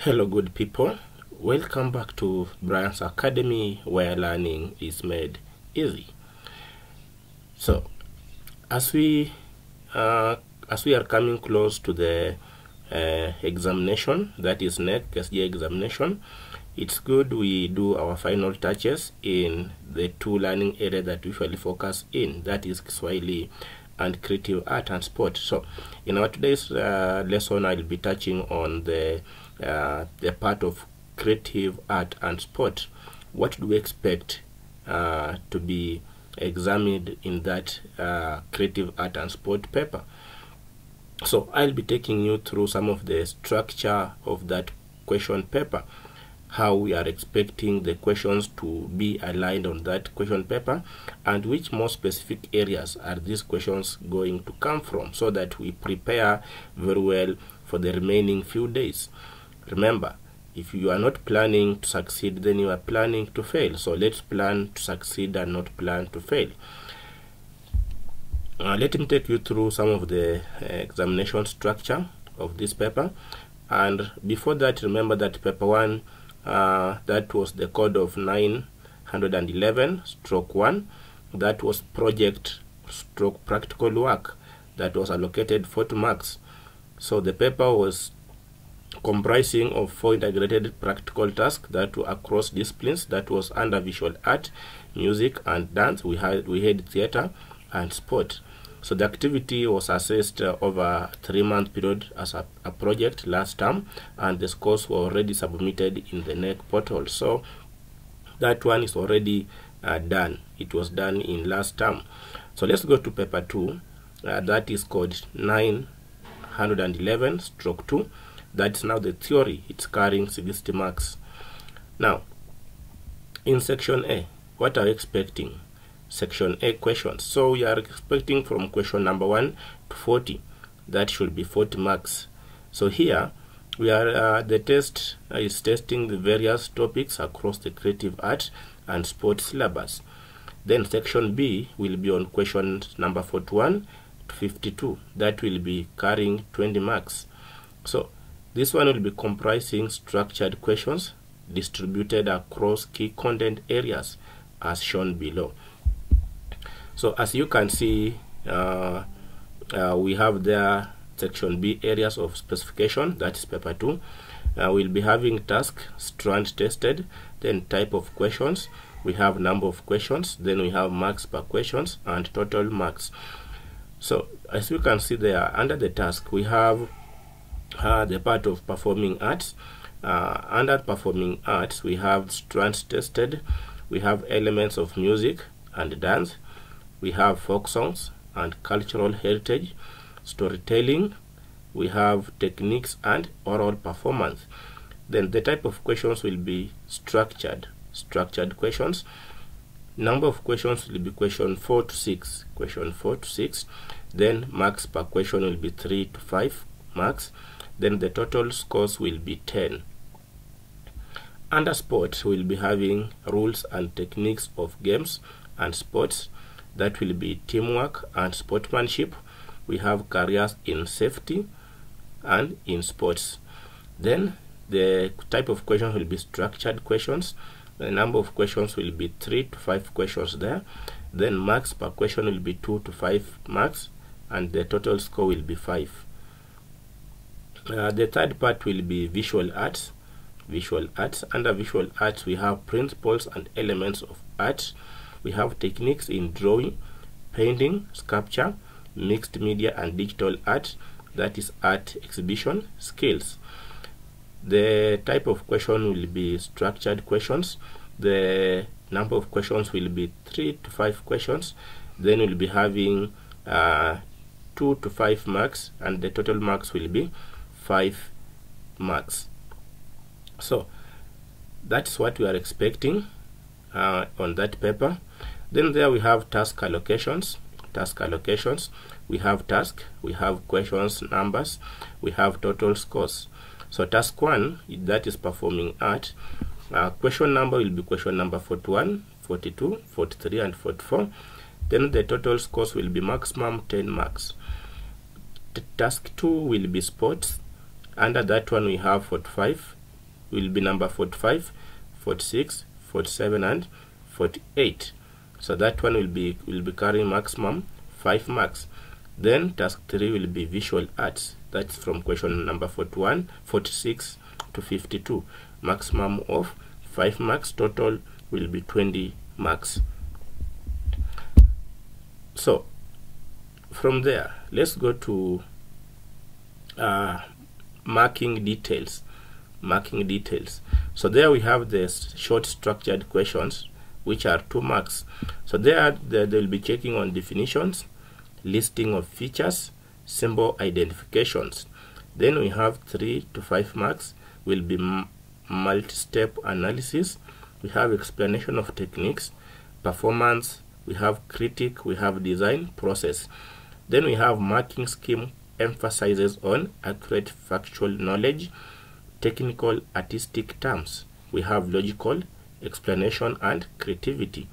Hello good people, welcome back to Brian's Academy, where learning is made easy. So as we are coming close to the examination, that is next Kjsea examination, it's good we do our final touches in the two learning areas that we usually focus in, that is Kiswahili and creative art and sport. So in our today's lesson, I'll be touching on the part of creative art and sport. What do we expect to be examined in that creative art and sport paper? So I'll be taking you through some of the structure of that question paper, how we are expecting the questions to be aligned on that question paper, and which more specific areas are these questions going to come from, so that we prepare very well for the remaining few days. Remember, if you are not planning to succeed, then you are planning to fail. So let's plan to succeed and not plan to fail. Let me take you through some of the examination structure of this paper. And before that, remember that paper 1, that was the code of 911/1. That was project / practical work that was allocated 40 marks. So the paper was comprising of 4 integrated practical tasks that were across disciplines. That was under visual art, music and dance. We had theater and sport. So the activity was assessed over a 3-month period as a project last term, and the scores were already submitted in the NEC portal. So that one is already done. It was done in last term. So let's go to paper 2. That is called 911/2. That's now the theory. It's carrying 60 marks. Now, in section A, what are you expecting? Section A questions. So we are expecting from question number 1 to 40. That should be 40 marks. So here we are the test is testing the various topics across the creative art and sport syllabus. Then section B will be on question number 41 to 52. That will be carrying 20 marks. So this one will be comprising structured questions distributed across key content areas as shown below. So as you can see, we have there section B, areas of specification, that is paper 2. We'll be having task, strand tested, then type of questions, we have number of questions, then we have marks per questions and total marks. So as you can see there, under the task we have the part of performing arts. Under performing arts we have strands tested, we have elements of music and dance, we have folk songs and cultural heritage, storytelling, we have techniques and oral performance. Then the type of questions will be structured questions. Number of questions will be question 4 to 6. Then marks per question will be 3 to 5 marks. Then the total scores will be 10. Under sport, we'll be having rules and techniques of games and sports. That will be teamwork and sportsmanship. We have careers in safety and in sports. Then the type of questions will be structured questions. The number of questions will be 3 to 5 questions there. Then marks per question will be 2 to 5 marks, and the total score will be 5. The third part will be visual arts. Under visual arts we have principles and elements of art. We have techniques in drawing, painting, sculpture, mixed media and digital art, that is art exhibition skills. The type of question will be structured questions. The number of questions will be 3 to 5 questions. Then we'll be having 2 to 5 marks, and the total marks will be 5 marks. So that's what we are expecting on that paper. Then there we have task allocations. We have task, we have questions numbers, we have total scores. So task 1, that is performing art. Question number will be question number 41, 42, 43 and 44. Then the total scores will be maximum 10 marks. Task 2 will be sports. Under that one we have 45 will be number 45, 46, 47 and 48. So that one will be carrying maximum 5 marks. Then task 3 will be visual arts. That's from question number 41, 46 to 52. Maximum of 5 marks. Total will be 20 marks. So from there, let's go to marking details. So there we have the short structured questions, which are 2 marks. So there they will be checking on definitions, listing of features, symbol identifications. Then we have 3 to 5 marks will be multi-step analysis. We have explanation of techniques, performance, we have critique, we have design process. Then we have marking scheme emphasizes on accurate factual knowledge, technical artistic terms. We have logical explanation and creativity.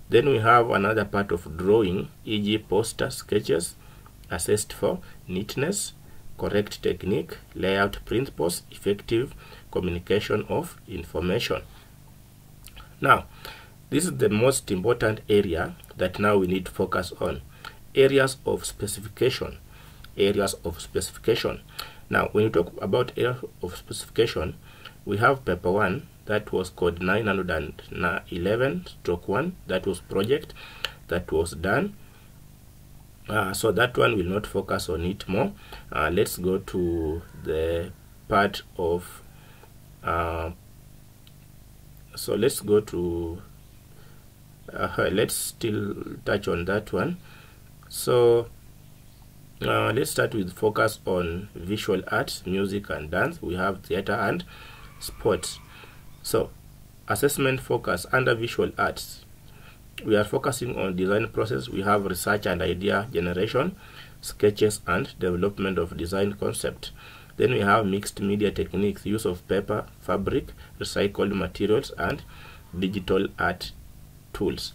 Then we have another part of drawing, e.g. poster sketches, assessed for neatness, correct technique, layout principles, effective communication of information. Now, this is the most important area that now we need to focus on. Areas of specification. Now, when you talk about area of specification, we have paper 1, that was code 911/1, that was project that was done. So that one will not focus on it more. Let's go to the part of so let's go to let's still touch on that one. So let's start with focus on visual arts, music and dance. We have theater and sports. So assessment focus under visual arts, we are focusing on design process. We have research and idea generation, sketches and development of design concept. Then we have mixed media techniques, use of paper, fabric, recycled materials and digital art tools.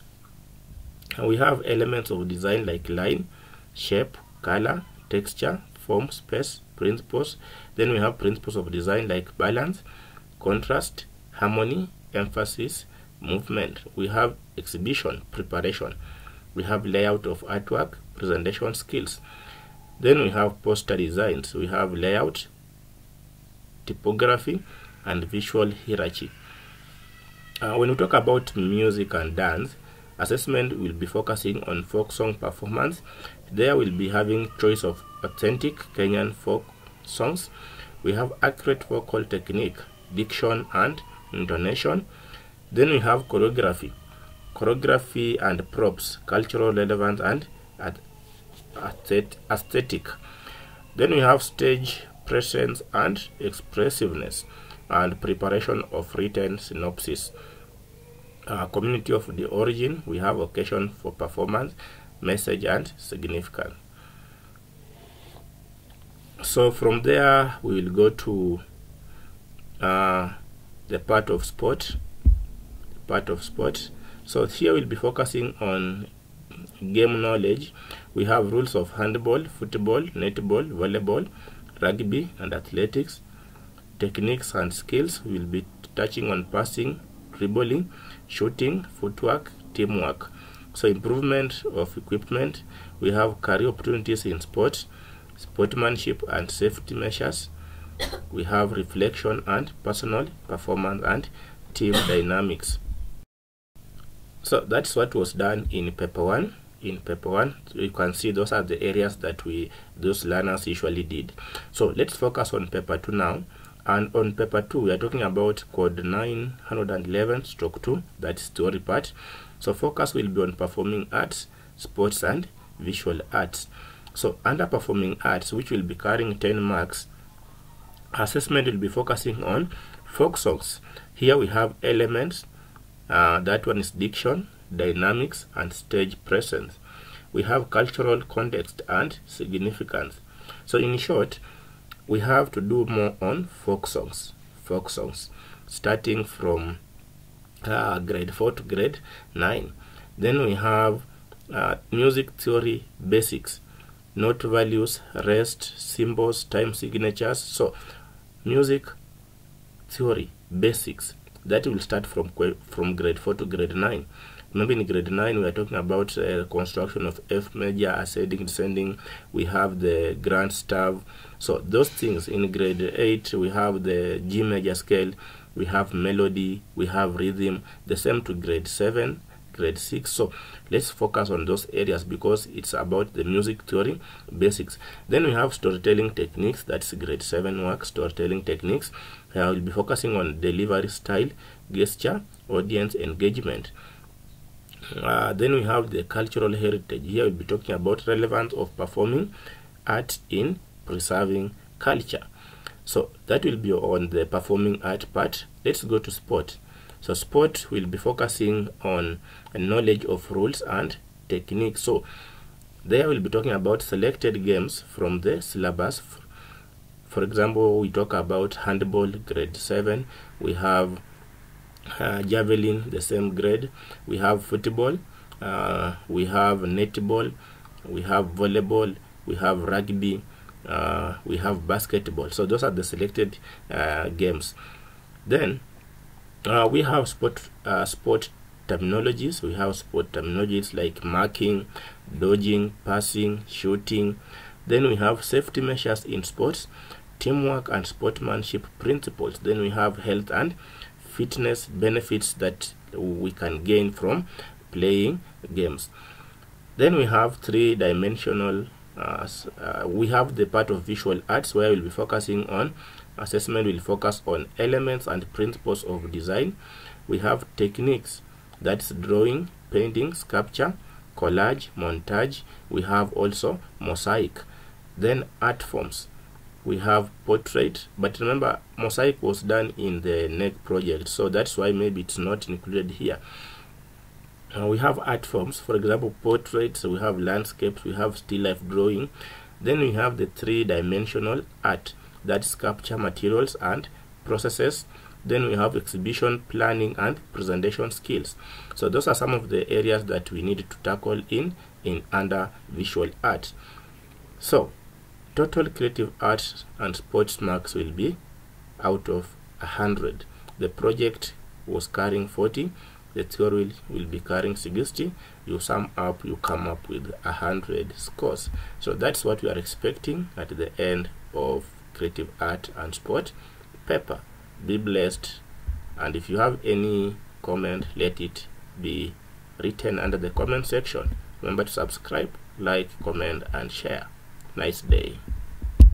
And we have elements of design like line, shape, color, texture, form, space, principles. Then we have principles of design like balance, contrast, harmony, emphasis, movement. We have exhibition, preparation. We have layout of artwork, presentation skills. Then we have poster designs. We have layout, typography, and visual hierarchy. When we talk about music and dance, assessment will be focusing on folk song performance. There will be having choice of authentic Kenyan folk songs. We have accurate vocal technique, diction and intonation. Then we have choreography and props, cultural relevance and aesthetic. Then we have stage presence and expressiveness, and preparation of written synopsis. Community of the origin, we have occasion for performance, message and significance. So from there we will go to the part of sport. So here we'll be focusing on game knowledge. We have rules of handball, football, netball, volleyball, rugby and athletics. Techniques and skills, we will be touching on passing, dribbling, shooting, footwork, teamwork. So improvement of equipment, we have career opportunities in sports, sportsmanship and safety measures. We have reflection and personal performance and team dynamics. So that's what was done in paper 1. In paper 1, you can see those are the areas that those learners usually did. So let's focus on paper 2 now. And on paper 2, we are talking about code 911/2, that's theory part. So focus will be on performing arts, sports and visual arts. So under performing arts, which will be carrying 10 marks, assessment will be focusing on folk songs. Here we have elements. That one is diction, dynamics and stage presence. We have cultural context and significance. So in short, we have to do more on folk songs, starting from grade 4 to grade 9. Then we have music theory basics, note values, rest, symbols, time signatures. So music theory, basics. That will start from grade 4 to grade 9. Remember, in grade 9 we are talking about construction of F major, ascending, descending. We have the grand staff. So those things. In grade 8 we have the G major scale, we have melody, we have rhythm. The same to grade 7, grade 6. So let's focus on those areas because it's about the music theory basics. Then we have storytelling techniques. That's grade 7 work, storytelling techniques. I will be focusing on delivery style, gesture, audience engagement. Then we have the cultural heritage. Here we'll be talking about relevance of performing art in preserving culture. So that will be on the performing art part. Let's go to sport. So sport will be focusing on a knowledge of rules and techniques. So there we'll be talking about selected games from the syllabus. For example, we talk about handball, grade 7. We have javelin, the same grade. We have football, we have netball, we have volleyball, we have rugby, we have basketball. So those are the selected games. Then we have sport terminologies. We have sport terminologies like marking, dodging, passing, shooting. Then we have safety measures in sports, teamwork and sportsmanship principles. Then we have health and fitness benefits that we can gain from playing games. Then we have three-dimensional, we have the part of visual arts where we'll be focusing on assessment, will focus on elements and principles of design. We have techniques, that's drawing, painting, sculpture, collage, montage. We have also mosaic. Then art forms, we have portrait, but remember mosaic was done in the NEC project, so that's why maybe it's not included here. We have art forms, for example portraits, we have landscapes, we have still life drawing. Then we have the three-dimensional art, that's sculpture, materials and processes. Then we have exhibition planning and presentation skills. So those are some of the areas that we need to tackle in under visual art. So total creative arts and sports marks will be out of 100. The project was carrying 40, the theory will be carrying 60. You sum up, you come up with 100 scores. So that's what we are expecting at the end of creative art and sport paper. Be blessed, and if you have any comment, let it be written under the comment section. Remember to subscribe, like, comment and share. Nice day.